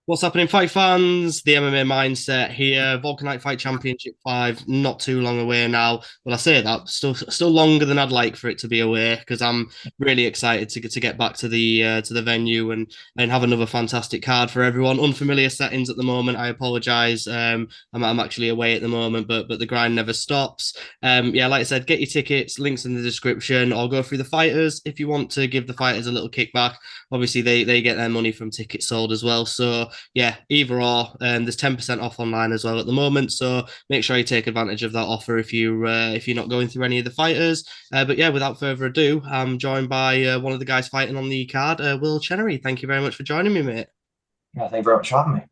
What's happening, fight fans? The MMA mindset here. Wolkernite Fight Championship 5, not too long away now. Well, I say that still longer than I'd like for it to be away because I'm really excited to get back to the venue and have another fantastic card for everyone. Unfamiliar settings at the moment. I apologise. I'm actually away at the moment, but the grind never stops. Yeah, like I said, get your tickets. Links in the description. I'll go through the fighters if you want to give the fighters a little kickback. Obviously, they get their money from tickets sold as well. So yeah, either or. There's 10% off online as well at the moment, so make sure you take advantage of that offer if you're not going through any of the fighters. But yeah, without further ado, I'm joined by one of the guys fighting on the card, Will Chenery. Thank you very much for joining me, mate. Yeah, thank you very much for having me.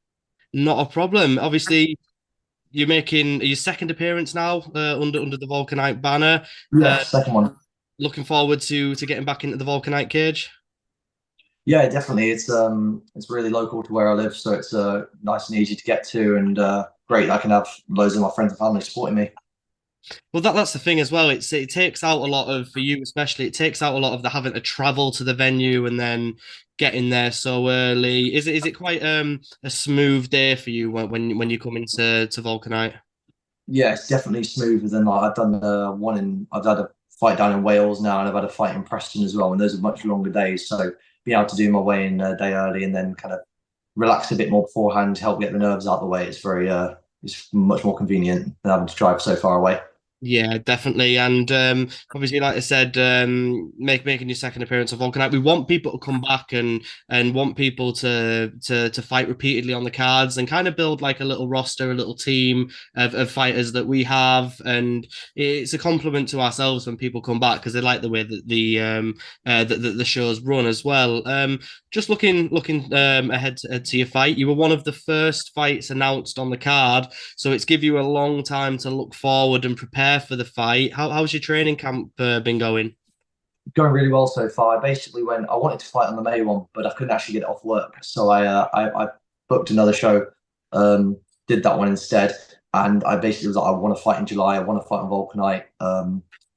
Not a problem. Obviously, you're making your second appearance now under the Vulcanite banner. Yeah, Uh, second one. Looking forward to getting back into the Vulcanite cage. Yeah, definitely. It's really local to where I live, so it's nice and easy to get to, and great. I can have loads of my friends and family supporting me. Well, that's the thing as well. It takes out a lot of for you especially. It takes out a lot of the having to travel to the venue and then getting there so early. Is it quite a smooth day for you when you come into Vulcanite? Yeah, it's definitely smoother than like I've done one in. I've had a fight down in Wales now, and I've had a fight in Preston as well, and those are much longer days. So being able to do my weigh in a day early and then kind of relax a bit more beforehand, help get the nerves out of the way. It's much more convenient than having to drive so far away. Yeah, definitely. And obviously, like I said, making your second appearance of Vulcanite, we want people to come back and want people to fight repeatedly on the cards and kind of build like a little roster, a little team of fighters that we have. And it's a compliment to ourselves when people come back because they like the way that the shows run as well. Just looking ahead to your fight, you were one of the first fights announced on the card. So it's give you a long time to look forward and prepare for the fight. How's your training camp been going? Going really well so far. I wanted to fight on the May one, but I couldn't actually get it off work, so I booked another show, did that one instead, and I basically was like, I want to fight in July. I want to fight on Vulcanite.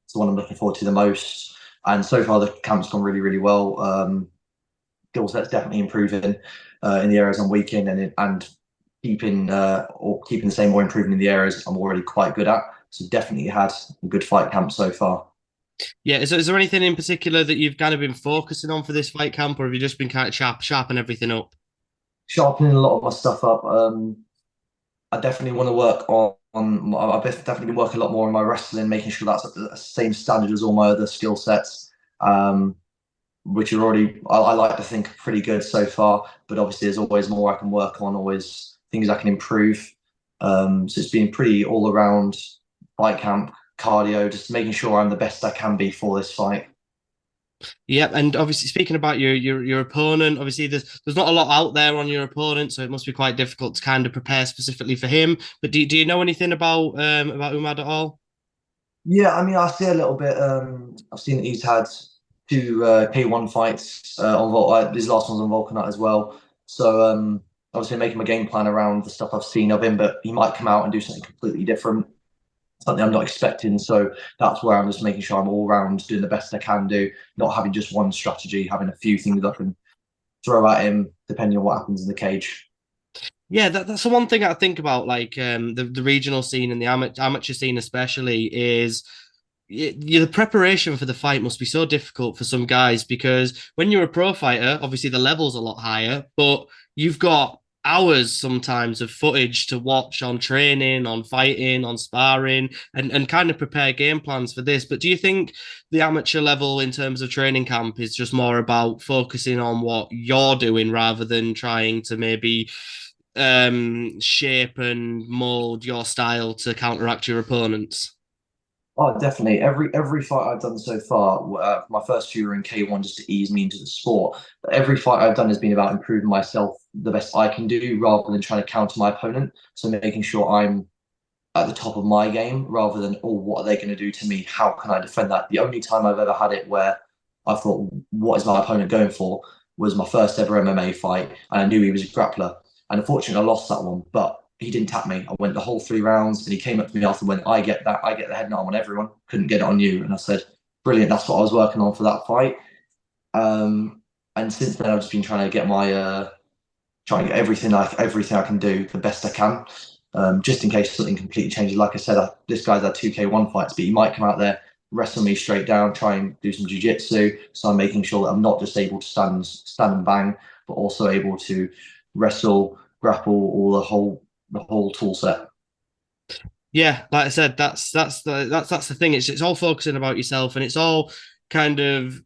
It's the one I'm looking forward to the most, and so far the camp's gone really well. Skill set's definitely improving in the areas I'm weak in, and keeping the same or improving in the areas I'm already quite good at. So definitely had a good fight camp so far. Yeah, is there anything in particular that you've kind of been focusing on for this fight camp, or have you just been kind of sharpen everything up? Sharpening a lot of my stuff up. I definitely want to work I've definitely been working a lot more on my wrestling, making sure that's at the same standard as all my other skill sets, which are I like to think are pretty good so far. But obviously, there's always more I can work on, always things I can improve. So it's been pretty all around fight camp, cardio, just making sure I'm the best I can be for this fight. Yeah, and obviously speaking about your opponent, obviously there's not a lot out there on your opponent, so it must be quite difficult to kind of prepare specifically for him. But do you know anything about Umad at all? Yeah, I mean, I see a little bit. I've seen that he's had two K1 fights on his last one's on Vulcanite as well. So obviously making my game plan around the stuff I've seen of him, but he might come out and do something completely different, something I'm not expecting. So that's where I'm just making sure I'm all round doing the best I can do, not having just one strategy, having a few things I can throw at him depending on what happens in the cage. Yeah, that's the one thing I think about, like the regional scene and the amateur scene especially is the preparation for the fight must be so difficult for some guys because when you're a pro fighter, obviously the level's a lot higher, but you've got hours sometimes of footage to watch on training, on fighting, on sparring, and kind of prepare game plans for this. But do you think the amateur level in terms of training camp is just more about focusing on what you're doing rather than trying to maybe shape and mold your style to counteract your opponents? Oh, definitely. Every fight I've done so far, my first few were in K1 just to ease me into the sport. But every fight I've done has been about improving myself the best I can do, rather than trying to counter my opponent. So making sure I'm at the top of my game, rather than, oh, what are they going to do to me? How can I defend that? The only time I've ever had it where I thought, what is my opponent going for, was my first ever MMA fight, and I knew he was a grappler. And unfortunately, I lost that one, but he didn't tap me. I went the whole 3 rounds, and he came up to me after and went, I get that. I get the head and arm on everyone. Couldn't get it on you. And I said, brilliant. That's what I was working on for that fight. And since then, I've just been trying to get my try and get everything I can do the best I can, just in case something completely changes. Like I said, this guy's had 2K1 fights, but he might come out there, wrestle me straight down, try and do some jiu-jitsu. So I'm making sure that I'm not just able to stand and bang, but also able to wrestle, grapple, all the whole tool set. Yeah, like I said, that's the thing. It's all focusing about yourself, and it's all kind of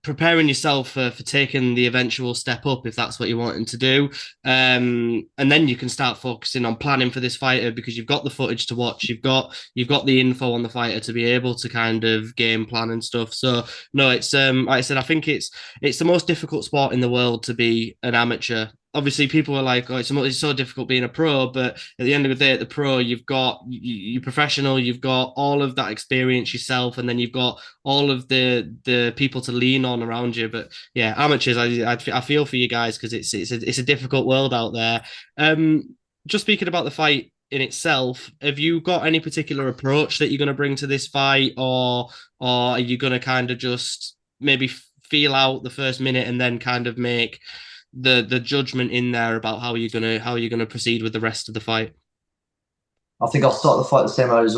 preparing yourself for taking the eventual step up if that's what you're wanting to do. And then you can start focusing on planning for this fighter because you've got the footage to watch, you've got the info on the fighter to be able to kind of game plan and stuff. So no, it's like I said, I think it's the most difficult sport in the world to be an amateur. Obviously, people are like, "Oh, it's so difficult being a pro," but at the end of the day, at the pro, you're professional, you've got all of that experience yourself, and then you've got all of the people to lean on around you. But yeah, amateurs, I feel for you guys because it's a difficult world out there. Just speaking about the fight in itself, have you got any particular approach that you're going to bring to this fight, or are you going to kind of just maybe feel out the first minute and then kind of make the judgment in there about how you're gonna proceed with the rest of the fight? I think I'll start the fight the same as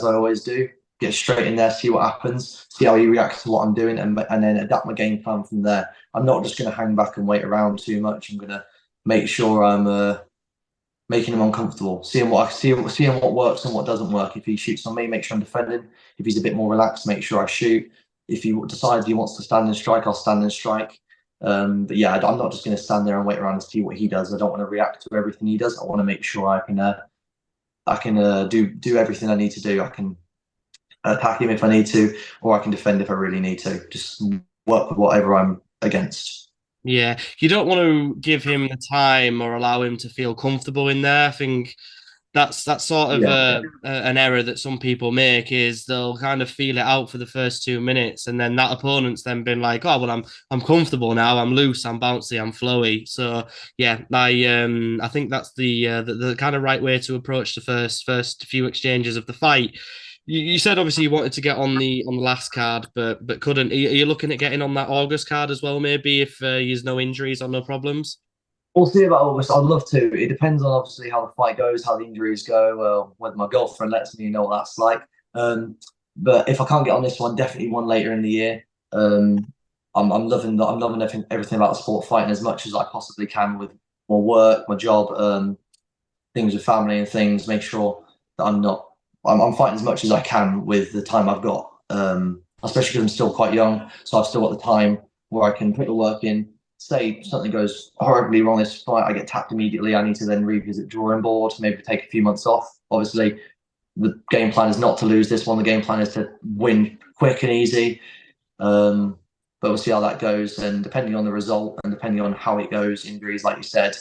I always do. Get straight in there, see what happens, see how he reacts to what I'm doing, and then adapt my game plan from there. I'm not just going to hang back and wait around too much. I'm going to make sure I'm making him uncomfortable, seeing what works and what doesn't work. If he shoots on me, make sure I'm defending. If he's a bit more relaxed, make sure I shoot. If he decides he wants to stand and strike, I'll stand and strike. But yeah, I'm not just going to stand there and wait around and see what he does. I don't want to react to everything he does. I want to make sure I can do everything I need to do. I can attack him if I need to, or I can defend if I really need to. Just work with whatever I'm against. Yeah, you don't want to give him the time or allow him to feel comfortable in there. I think that's sort of Yeah, an error that some people make is they'll kind of feel it out for the first 2 minutes, and then that opponent's then been like, oh well, I'm comfortable now, I'm loose, I'm bouncy, I'm flowy. So yeah, I think that's the kind of right way to approach the first few exchanges of the fight. You said obviously you wanted to get on the last card, but couldn't. Are you looking at getting on that August card as well? Maybe if there's no injuries or no problems. we'll see about August. I'd love to. It depends on obviously how the fight goes, how the injuries go, whether my girlfriend lets me know what that's like. Um, but if I can't get on this one, definitely one later in the year. Um, I'm loving that. I'm loving everything about the sport, fighting as much as I possibly can with my work, my job, things with family and things. Make sure that I'm fighting as much as I can with the time I've got. Especially because I'm still quite young, so I've still got the time where I can put the work in. Say something goes horribly wrong this fight, I get tapped immediately. I need to then revisit drawing board, maybe take a few months off. Obviously, the game plan is not to lose this one. The game plan is to win quick and easy. But we'll see how that goes. And depending on the result and depending on how it goes, injuries, like you said,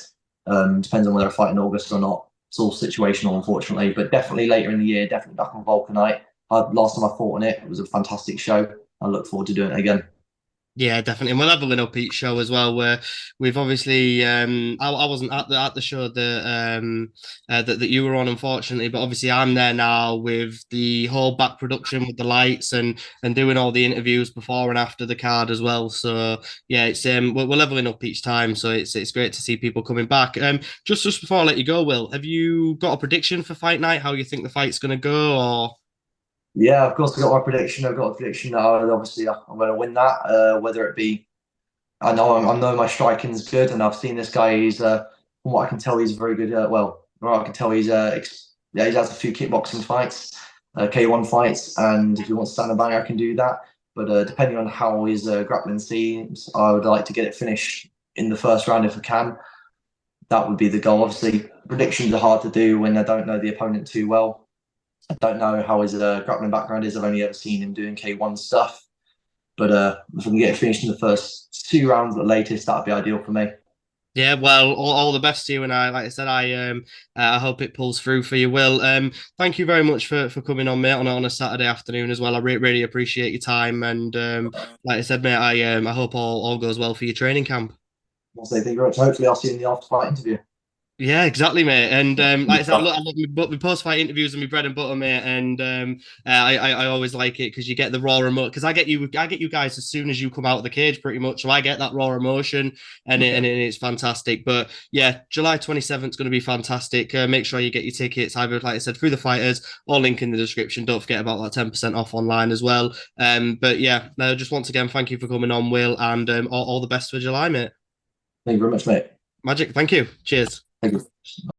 depends on whether I fight in August or not. It's all situational, unfortunately. But definitely later in the year, definitely back on Wolkernite. Last time I fought on it, it was a fantastic show. I look forward to doing it again. Yeah, definitely. And we're leveling up each show as well. Where we've obviously, I wasn't at the show that you were on, unfortunately, but obviously I'm there now with the whole back production with the lights and doing all the interviews before and after the card as well. So yeah, it's we're leveling up each time. So it's great to see people coming back. Just before I let you go, Will, have you got a prediction for fight night? How you think the fight's going to go? Or Yeah, of course, I got my prediction. I've got a prediction that obviously I'm going to win that. Whether it be, I know my striking's good, and I've seen this guy. From what I can tell, he's very good. I can tell yeah, he has a few kickboxing fights, K1 fights, and if he wants to stand and bang, I can do that. But depending on how his grappling seems, I would like to get it finished in the first round if I can. That would be the goal. Obviously, predictions are hard to do when I don't know the opponent too well. I don't know how his grappling background is. I've only ever seen him doing K1 stuff. But if I can get it finished in the first 2 rounds at the latest, that'd be ideal for me. yeah, well, all the best to you, and like I said, I hope it pulls through for you, Will. Thank you very much for coming on, mate, on a Saturday afternoon as well. I really appreciate your time, and like I said, mate, I hope all goes well for your training camp. I'll say thank you very much. Hopefully, I'll see you in the after fight interview. Yeah, exactly, mate. And like I said, Yeah, I love my post-fight interviews and my bread and butter, mate. And I always like it because you get the raw emotion. Because I get you guys as soon as you come out of the cage, pretty much. So I get that raw emotion, yeah. it's fantastic. But yeah, July 27th is going to be fantastic. Make sure you get your tickets. Either, like I said, through the fighters or link in the description. Don't forget about that 10% off online as well. But yeah, just once again, thank you for coming on, Will, and all the best for July, mate. Thank you very much, mate. Magic, thank you. Cheers. Thank you.